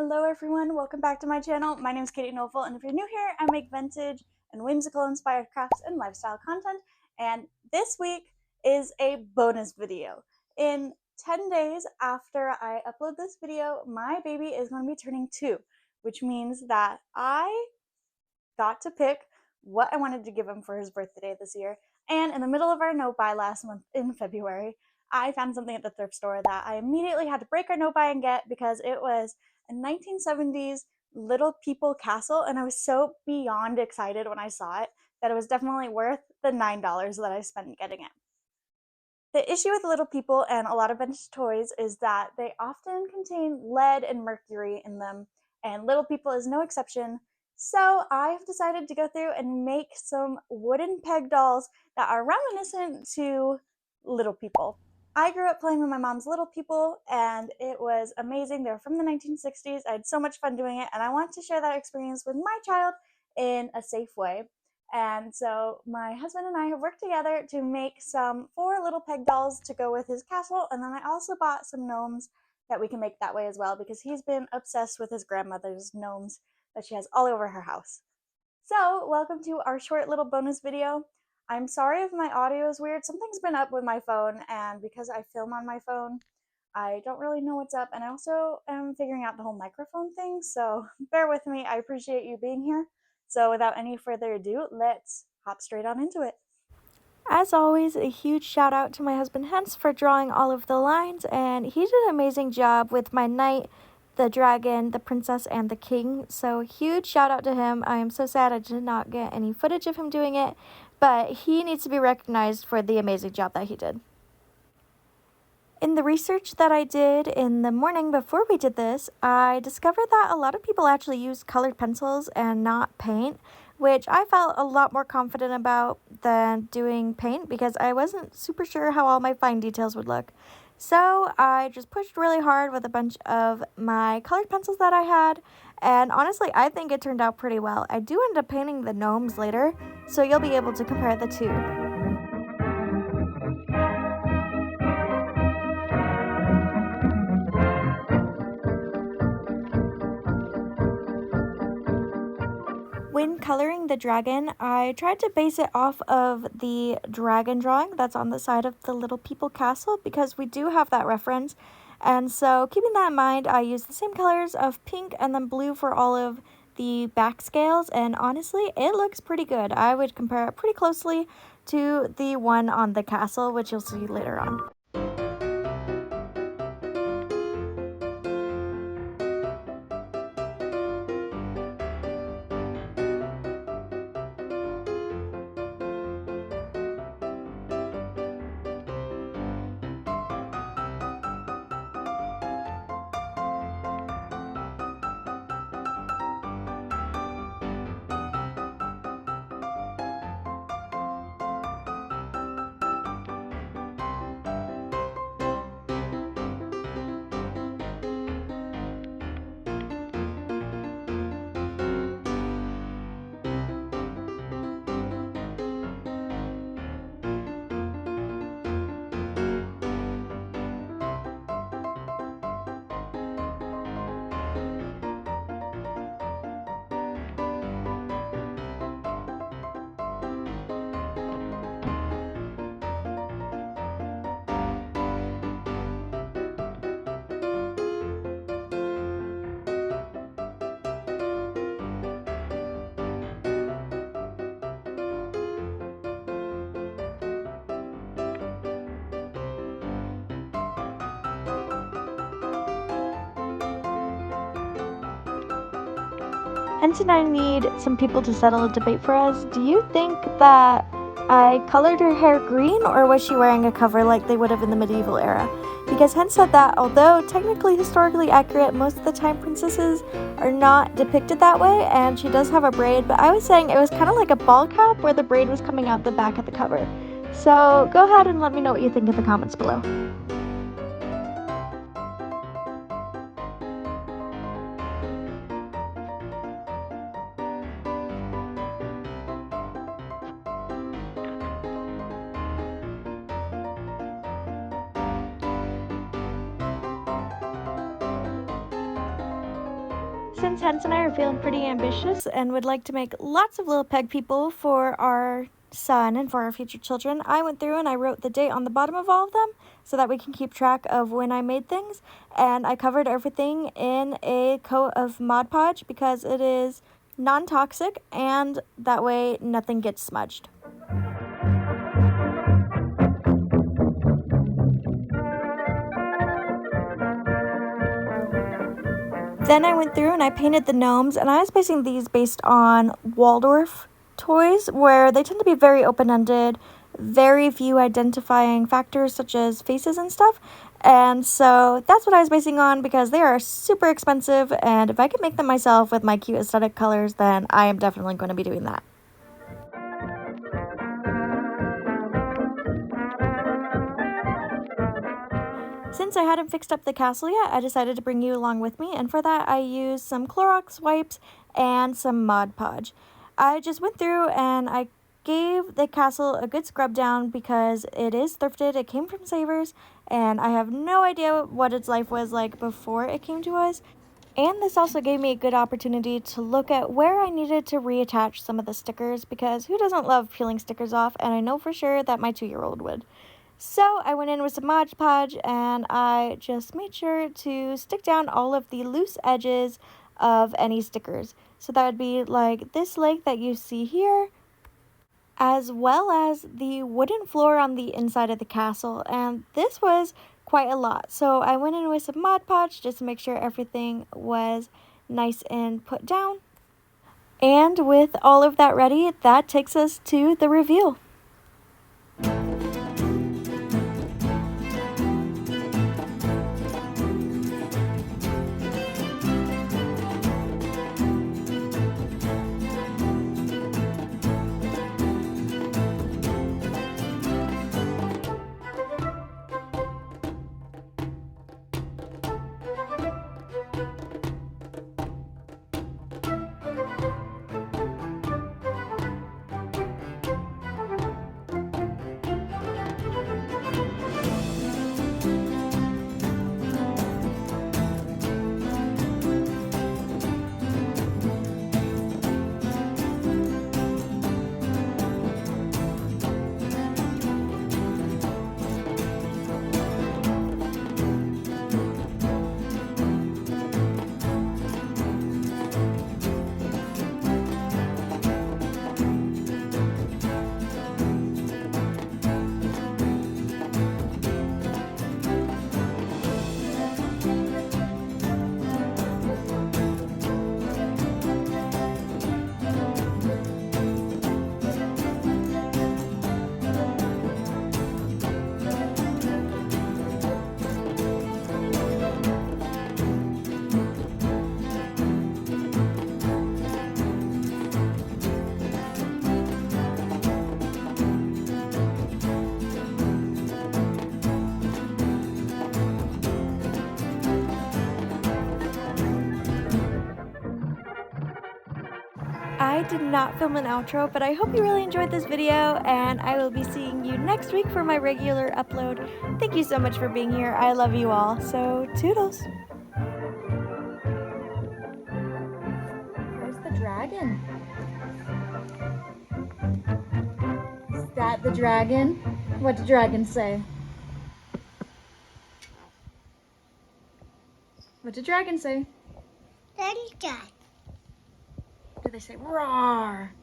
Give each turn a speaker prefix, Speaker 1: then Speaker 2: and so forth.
Speaker 1: Hello everyone, welcome back to my channel. My name is Katie Knowful, and if you're new here, I make vintage and whimsical inspired crafts and lifestyle content, and this week is a bonus video. In 10 days after I upload this video, my baby is going to be turning 2, which means that I got to pick what I wanted to give him for his birthday this year, and in the middle of our note buy last month in February, I found something at the thrift store that I immediately had to break our note buy and get because it was a 1970s Little People castle, and I was so beyond excited when I saw it that it was definitely worth the $9 that I spent getting it. The issue with Little People and a lot of vintage toys is that they often contain lead and mercury in them, and Little People is no exception. So I have decided to go through and make some wooden peg dolls that are reminiscent to Little People. I grew up playing with my mom's Little People, and it was amazing. They were from the 1960s. I had so much fun doing it, and I want to share that experience with my child in a safe way. And so my husband and I have worked together to make some 4 little peg dolls to go with his castle, and then I also bought some gnomes that we can make that way as well because he's been obsessed with his grandmother's gnomes that she has all over her house. So welcome to our short little bonus video. I'm sorry if my audio is weird. Something's been up with my phone, and because I film on my phone, I don't really know what's up, and I also am figuring out the whole microphone thing, so bear with me. I appreciate you being here. So without any further ado, let's hop straight on into it.
Speaker 2: As always, a huge shout out to my husband Hens for drawing all of the lines, and he did an amazing job with my knight, the dragon, the princess, and the king. So huge shout out to him. I am so sad I did not get any footage of him doing it, but he needs to be recognized for the amazing job that he did. In the research that I did in the morning before we did this, I discovered that a lot of people actually use colored pencils and not paint, which I felt a lot more confident about than doing paint because I wasn't super sure how all my fine details would look. So I just pushed really hard with a bunch of my colored pencils that I had, and honestly, I think it turned out pretty well. I do end up painting the gnomes later, so you'll be able to compare the two. When coloring the dragon, I tried to base it off of the dragon drawing that's on the side of the Little People castle because we do have that reference. And so keeping that in mind, I used the same colors of pink and then blue for all of the back scales, and honestly, it looks pretty good. I would compare it pretty closely to the one on the castle, which you'll see later on. Hence and I need some people to settle a debate for us. Do you think that I colored her hair green, or was she wearing a cover like they would have in the medieval era? Because Hens said that although technically historically accurate, most of the time princesses are not depicted that way, and she does have a braid, but I was saying it was kind of like a ball cap where the braid was coming out the back of the cover. So go ahead and let me know what you think in the comments below. since Hans and I are feeling pretty ambitious and would like to make lots of little peg people for our son and for our future children, I went through and I wrote the date on the bottom of all of them so that we can keep track of when I made things. And I covered everything in a coat of Mod Podge because it is non-toxic and that way nothing gets smudged. Then I went through and I painted the gnomes, and I was basing these based on Waldorf toys, where they tend to be very open-ended, very few identifying factors such as faces and stuff. And so that's what I was basing on because they are super expensive, and if I could make them myself with my cute aesthetic colors, then I am definitely going to be doing that. Since I hadn't fixed up the castle yet, I decided to bring you along with me, and for that I used some Clorox wipes and some Mod Podge. I just went through and I gave the castle a good scrub down because it is thrifted, it came from Savers, and I have no idea what its life was like before it came to us. And this also gave me a good opportunity to look at where I needed to reattach some of the stickers because who doesn't love peeling stickers off, and I know for sure that my 2-year-old would. So I went in with some Mod Podge and I just made sure to stick down all of the loose edges of any stickers. So that would be like this lake that you see here, as well as the wooden floor on the inside of the castle. And this was quite a lot. So I went in with some Mod Podge just to make sure everything was nice and put down. And with all of that ready, that takes us to the reveal. I did not film an outro, but I hope you really enjoyed this video, and I will be seeing you next week for my regular upload. Thank you so much for being here. I love you all. So, toodles. Where's the dragon? Is that the dragon? What did the dragon say? What did the dragon say?
Speaker 3: Daddy, Dad.
Speaker 2: Did they say roar?